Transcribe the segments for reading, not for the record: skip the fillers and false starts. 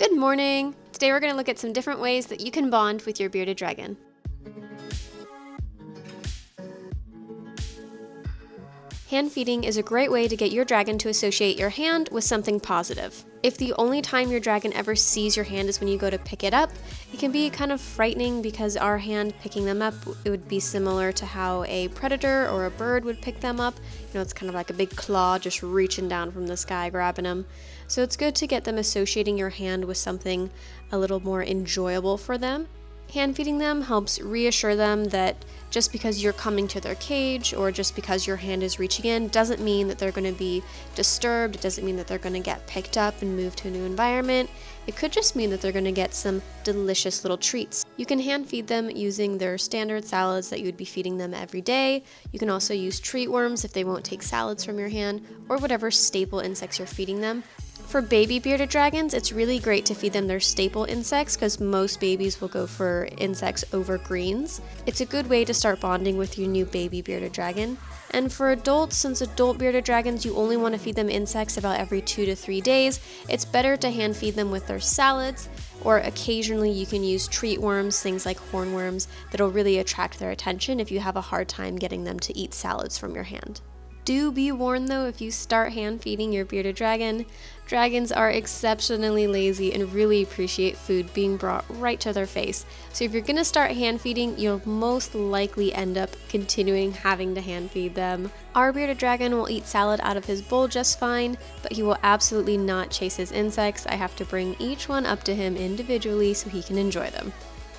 Good morning! Today we're going to look at some different ways that you can bond with your bearded dragon. Hand feeding is a great way to get your dragon to associate your hand with something positive. If the only time your dragon ever sees your hand is when you go to pick it up, it can be kind of frightening because our hand picking them up, it would be similar to how a predator or a bird would pick them up. It's kind of like a big claw just reaching down from the sky grabbing them. So it's good to get them associating your hand with something a little more enjoyable for them. Hand feeding them helps reassure them that just because you're coming to their cage or just because your hand is reaching in doesn't mean that they're going to be disturbed. It doesn't mean that they're going to get picked up and moved to a new environment. It could just mean that they're going to get some delicious little treats. You can hand feed them using their standard salads that you would be feeding them every day. You can also use treat worms if they won't take salads from your hand, or whatever staple insects you're feeding them. For baby bearded dragons, it's really great to feed them their staple insects because most babies will go for insects over greens. It's a good way to start bonding with your new baby bearded dragon. And for adults, since adult bearded dragons, you only want to feed them insects about every 2 to 3 days, it's better to hand feed them with their salads, or occasionally you can use treat worms, things like hornworms, that'll really attract their attention if you have a hard time getting them to eat salads from your hand. Do be warned though, if you start hand feeding your bearded dragon, dragons are exceptionally lazy and really appreciate food being brought right to their face. So if you're going to start hand feeding, you'll most likely end up continuing having to hand feed them. Our bearded dragon will eat salad out of his bowl just fine, but he will absolutely not chase his insects. I have to bring each one up to him individually so he can enjoy them.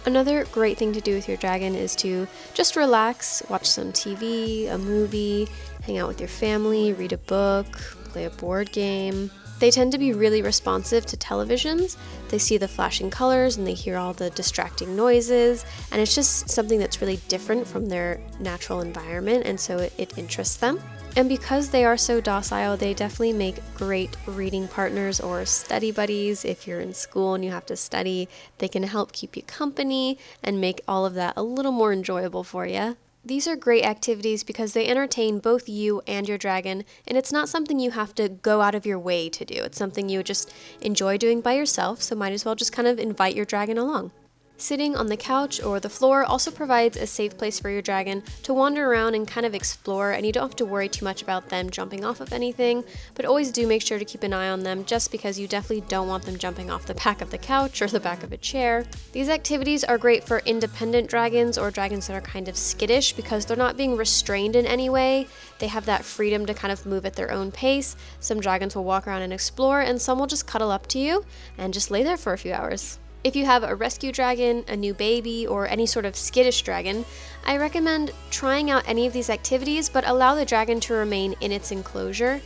Another great thing to do with your dragon is to just relax, watch some TV, a movie, hang out with your family, read a book, play a board game. They tend to be really responsive to televisions. They see the flashing colors and they hear all the distracting noises, and it's just something that's really different from their natural environment, and so it interests them. And because they are so docile, they definitely make great reading partners or study buddies. If you're in school and you have to study, they can help keep you company and make all of that a little more enjoyable for you. These are great activities because they entertain both you and your dragon, and it's not something you have to go out of your way to do. It's something you just enjoy doing by yourself, so might as well just kind of invite your dragon along. Sitting on the couch or the floor also provides a safe place for your dragon to wander around and kind of explore, and you don't have to worry too much about them jumping off of anything, but always do make sure to keep an eye on them just because you definitely don't want them jumping off the back of the couch or the back of a chair. These activities are great for independent dragons or dragons that are kind of skittish because they're not being restrained in any way. They have that freedom to kind of move at their own pace. Some dragons will walk around and explore, and some will just cuddle up to you and just lay there for a few hours. If you have a rescue dragon, a new baby, or any sort of skittish dragon, I recommend trying out any of these activities, but allow the dragon to remain in its enclosure.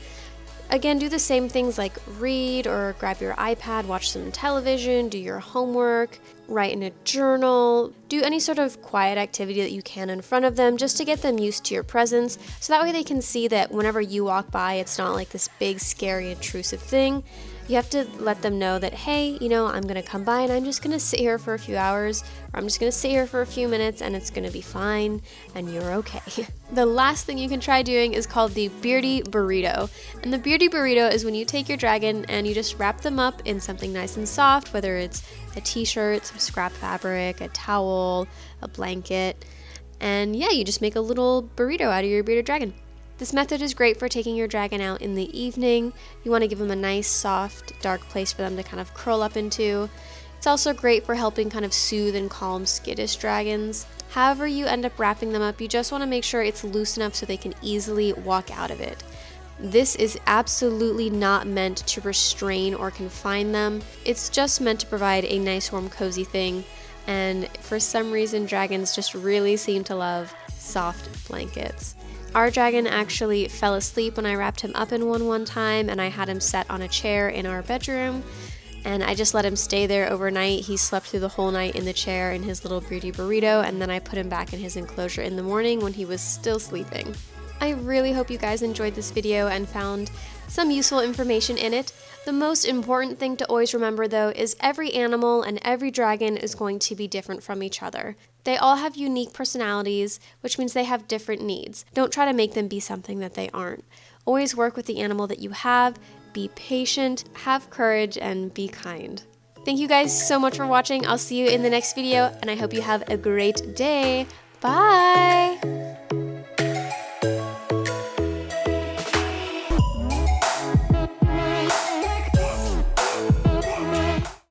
Again, do the same things like read or grab your iPad, watch some television, do your homework, write in a journal, do any sort of quiet activity that you can in front of them just to get them used to your presence, so that way they can see that whenever you walk by, it's not like this big, scary, intrusive thing. You have to let them know that, hey, I'm going to come by and I'm just going to sit here for a few hours, or I'm just going to sit here for a few minutes and it's going to be fine and you're okay. The last thing you can try doing is called the beardy burrito. And the beardy burrito is when you take your dragon and you just wrap them up in something nice and soft, whether it's a t-shirt, some scrap fabric, a towel, a blanket, and you just make a little burrito out of your bearded dragon. This method is great for taking your dragon out in the evening. You want to give them a nice, soft, dark place for them to kind of curl up into. It's also great for helping kind of soothe and calm skittish dragons. However you end up wrapping them up, you just want to make sure it's loose enough so they can easily walk out of it. This is absolutely not meant to restrain or confine them. It's just meant to provide a nice, warm, cozy thing. And for some reason, dragons just really seem to love soft blankets. Our dragon actually fell asleep when I wrapped him up in one time, and I had him set on a chair in our bedroom, and I just let him stay there overnight. He slept through the whole night in the chair in his little beardy burrito, and then I put him back in his enclosure in the morning when he was still sleeping. I really hope you guys enjoyed this video and found some useful information in it. The most important thing to always remember though is every animal and every dragon is going to be different from each other. They all have unique personalities, which means they have different needs. Don't try to make them be something that they aren't. Always work with the animal that you have, be patient, have courage, and be kind. Thank you guys so much for watching. I'll see you in the next video, and I hope you have a great day. Bye!